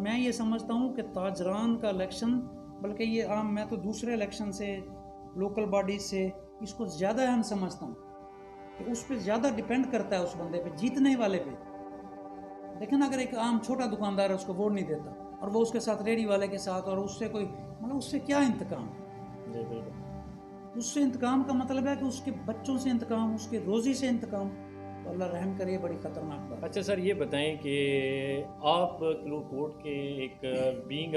میں یہ سمجھتا ہوں کہ تاجران کا الیکشن، بلکہ یہ عام، میں تو دوسرے الیکشن سے، لوکل باڈیز سے اس کو زیادہ اہم سمجھتا ہوں کہ اس پہ زیادہ ڈپینڈ کرتا ہے، اس بندے پہ، جیتنے والے پہ. لیکن اگر ایک عام چھوٹا دکاندار ہے، اس کو ووٹ نہیں دیتا، اور وہ اس کے ساتھ ریڑھی والے کے ساتھ، اور اس سے کوئی مطلب اس سے کیا انتقام؟ جی بالکل. اس سے انتقام کا مطلب ہے کہ اس کے بچوں سے انتقام، اس کے روزی سے انتقام. تو اللہ رحم کرے، بڑی خطرناک بات. اچھا سر، یہ بتائیں کہ آپ کلو کوٹ کے ایک بینگ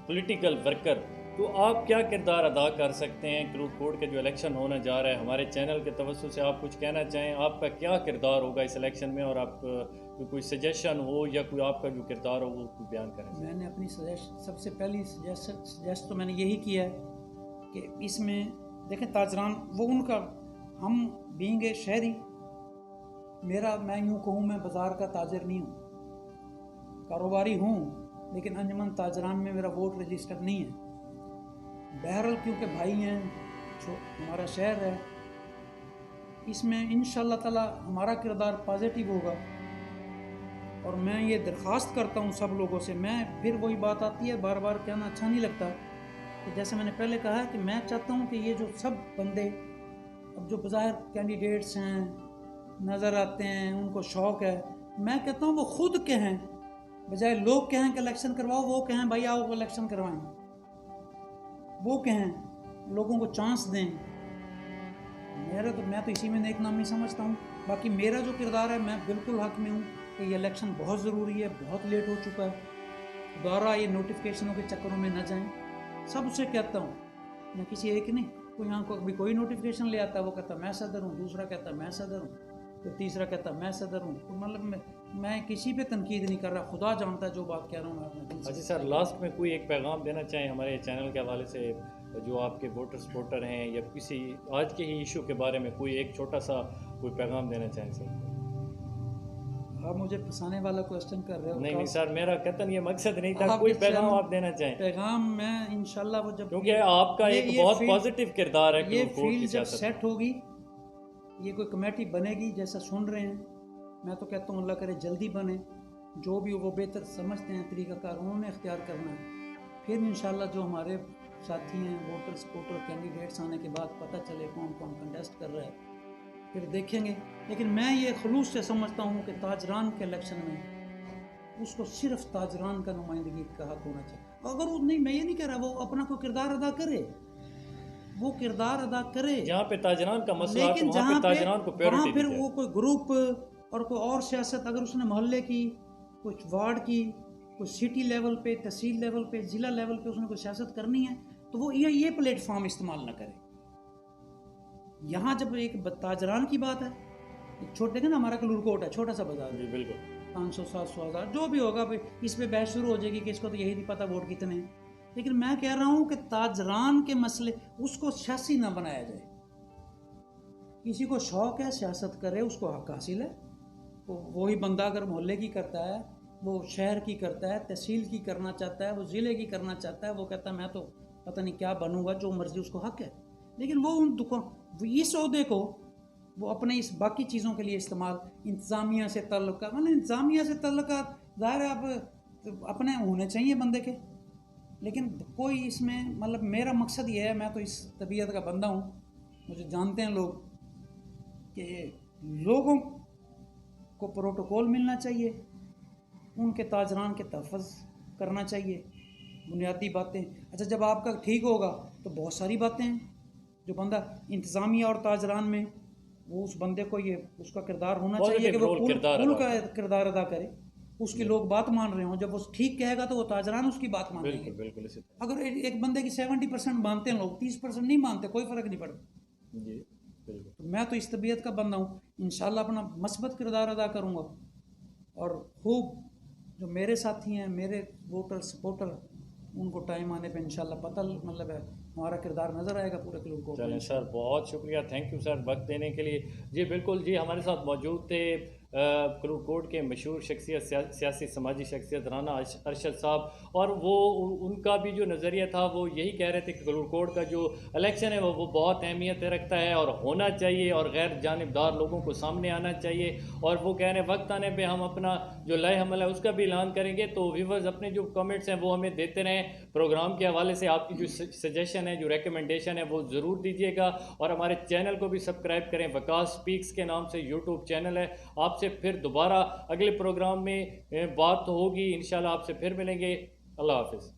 پولیٹیکل ورکر، تو آپ کیا کردار ادا کر سکتے ہیں کلو کوٹ کا جو الیکشن ہونا جا رہا ہے؟ ہمارے چینل کے توسط سے آپ کچھ کہنا چاہیں، آپ کا کیا کردار ہوگا اس الیکشن میں، اور آپ کوئی سجیشن ہو یا کوئی آپ کا جو کردار ہو وہ کوئی بیان کریں. میں نے اپنی سب سے پہلی سجیسٹ تو میں نے یہی کیا ہے کہ اس میں دیکھیں تاجران، وہ ان کا، ہم بینگ اے شہری، میں یوں کہوں میں بازار کا تاجر نہیں ہوں، کاروباری ہوں، لیکن انجمن تاجران میں میرا ووٹ رجسٹر نہیں ہے. بہرحال کیونکہ بھائی ہیں، ہمارا شہر ہے، اس میں انشاءاللہ تعالی ہمارا کردار پازیٹیو ہوگا. اور میں یہ درخواست کرتا ہوں سب لوگوں سے، میں پھر وہی بات آتی ہے، بار بار کہنا اچھا نہیں لگتا، کہ جیسے میں نے پہلے کہا کہ میں چاہتا ہوں کہ یہ جو سب بندے اب جو بظاہر کینڈیڈیٹس ہیں، نظر آتے ہیں، ان کو شوق ہے، میں کہتا ہوں وہ خود کہیں، بجائے لوگ کہیں کہ الیکشن کرواؤ، وہ کہیں بھائی آؤ الیکشن کروائیں، وہ کہیں، لوگوں کو چانس دیں. میں تو اسی میں نیک نامی سمجھتا ہوں. باقی میرا جو کردار ہے، میں بالکل حق میں ہوں کہ یہ الیکشن بہت ضروری ہے، بہت لیٹ ہو چکا ہے، دوبارہ یہ نوٹیفیکیشنوں کے چکروں میں نہ جائیں. سب سے کہتا ہوں، میں کسی ایک نہیں، کوئی یہاں کو بھی کوئی نوٹیفیکیشن لے آتا ہے، وہ کہتا میں صدر ہوں، دوسرا کہتا میں صدر ہوں، تو تیسرا کہتا میں صدر ہوں. تو مطلب میں کسی پہ تنقید نہیں کر رہا، خدا جانتا ہے جو بات کہہ رہا ہوں میں اپنے دل سے. اچھا سر، لاسٹ میں کوئی ایک پیغام دینا چاہیں ہمارے چینل کے حوالے سے، جو آپ کے ووٹر سپورٹر ہیں، یا کسی آج کے ہی ایشو کے بارے میں کوئی ایک چھوٹا سا کوئی پیغام دینا چاہیں سر؟ آپ مجھے پھنسانے والا کوشچن کر رہے ہو. نہیں سر، میرا قطعاً یہ مقصد نہیں تھا. کوئی پیغام آپ دینا چاہیں؟ پیغام میں انشاءاللہ وہ جب، کیونکہ آپ کا ایک بہت پازیٹیو کردار ہے یہ فیلڈ جب سیٹ ہوگی، یہ کوئی کمیٹی بنے گی جیسا سن رہے ہیں، میں تو کہتا ہوں اللہ کرے جلدی بنے، جو بھی وہ بہتر سمجھتے ہیں طریقہ کار انہوں نے اختیار کرنا ہے. پھر انشاءاللہ جو ہمارے ساتھی ہیں، ووٹر سپورٹر، کینڈیڈیٹس آنے کے بعد پتہ چلے کون کون کنٹیسٹ کر رہا ہے، پھر دیکھیں گے. لیکن میں یہ خلوص سے سمجھتا ہوں کہ تاجران کے الیکشن میں اس کو صرف تاجران کا نمائندگی کا حق ہونا چاہیے. اگر وہ نہیں، میں یہ نہیں کہہ رہا وہ اپنا کوئی کردار ادا کرے، وہ کردار ادا کرے، جہاں پہ تاجران کا مسئلہ ہے لیکن وہاں پہ تاجران کو وہاں پیورٹی پھر دی وہ کوئی گروپ اور کوئی اور سیاست، اگر اس نے محلے کی، کچھ وارڈ کی، کوئی سٹی لیول پہ، تحصیل لیول پہ، ضلع لیول پہ اس نے کوئی سیاست کرنی ہے، تو وہ یہ پلیٹ فارم استعمال نہ کرے. یہاں جب ایک تاجران کی بات ہے، چھوٹے دیکھیں نا، ہمارا کلور کوٹ ہے، چھوٹا سا بازار ہے، جی بالکل 500 700 ہزار جو بھی ہوگا، اس پہ بحث شروع ہو جائے گی کہ اس کو تو یہی نہیں پتہ ووٹ کتنے ہیں. لیکن میں کہہ رہا ہوں کہ تاجران کے مسئلے اس کو سیاسی نہ بنایا جائے. کسی کو شوق ہے سیاست کرے، اس کو حق حاصل ہے. وہی بندہ اگر محلے کی کرتا ہے، وہ شہر کی کرتا ہے، تحصیل کی کرنا چاہتا ہے، وہ ضلع کی کرنا چاہتا ہے، وہ کہتا ہے میں تو پتہ نہیں کیا بنوں گا، جو مرضی، اس کو حق ہے. لیکن وہ اس عہدے کو وہ اپنے اس باقی چیزوں کے لیے استعمال، انتظامیہ سے تعلقات، مطلب انتظامیہ سے تعلقات ظاہر ہے اب اپنے ہونے چاہیے بندے کے، لیکن کوئی اس میں، مطلب میرا مقصد یہ ہے، میں تو اس طبیعت کا بندہ ہوں، مجھے جانتے ہیں لوگ، کہ لوگوں کو پروٹوکول ملنا چاہیے، ان کے تاجران کے تحفظ کرنا چاہیے، بنیادی باتیں. اچھا جب آپ کا ٹھیک ہوگا تو بہت ساری باتیں ہیں جو بندہ انتظامیہ اور تاجران میں، وہ اس بندے کو یہ اس کا کردار ہونا چاہیے کہ وہ پول کا کردار ادا کرے، اس کے لوگ بات مان رہے ہوں. جب وہ ٹھیک کہے گا تو وہ تاجران اس کی بات مانیں گے. بالکل. اگر ایک بندے کی 70% مانتے ہیں لوگ، 30% نہیں مانتے، کوئی فرق نہیں پڑتا. جی بالکل. تو میں تو اس طبیعت کا بندہ ہوں، انشاءاللہ اپنا مثبت کردار ادا کروں گا، اور خوب جو میرے ساتھی ہیں، میرے ووٹر سپورٹر، ان کو ٹائم آنے پہ انشاءاللہ پتہ مطلب ہے ہمارا کردار نظر آئے گا پورے کلور کو. چلیں سر، بہت شکریہ، تھینک یو سر وقت دینے کے لیے. جی بالکل، جی ہمارے ساتھ موجود تھے کلوڑ کوٹ کے مشہور شخصیت سیاسی سماجی شخصیت رانا ارشد صاحب، اور وہ ان کا بھی جو نظریہ تھا وہ یہی کہہ رہے تھے کہ کلوڑ کوٹ کا جو الیکشن ہے وہ بہت اہمیت رکھتا ہے اور ہونا چاہیے، اور غیر جانبدار لوگوں کو سامنے آنا چاہیے، اور وہ کہہ رہے ہیں وقت آنے پہ ہم اپنا جو لائے عمل ہے اس کا بھی اعلان کریں گے۔ تو ویورز اپنے جو کمنٹس ہیں وہ ہمیں دیتے رہیں، پروگرام کے حوالے سے آپ کی جو سجیشن ہے، جو ریکمنڈیشن ہے وہ ضرور دیجیے گا، اور ہمارے چینل کو بھی سبسکرائب کریں۔ وکاس سپیکس کے نام سے یوٹیوب چینل ہے۔ آپ سے پھر دوبارہ اگلے پروگرام میں بات ہوگی، انشاءاللہ آپ سے پھر ملیں گے۔ اللہ حافظ۔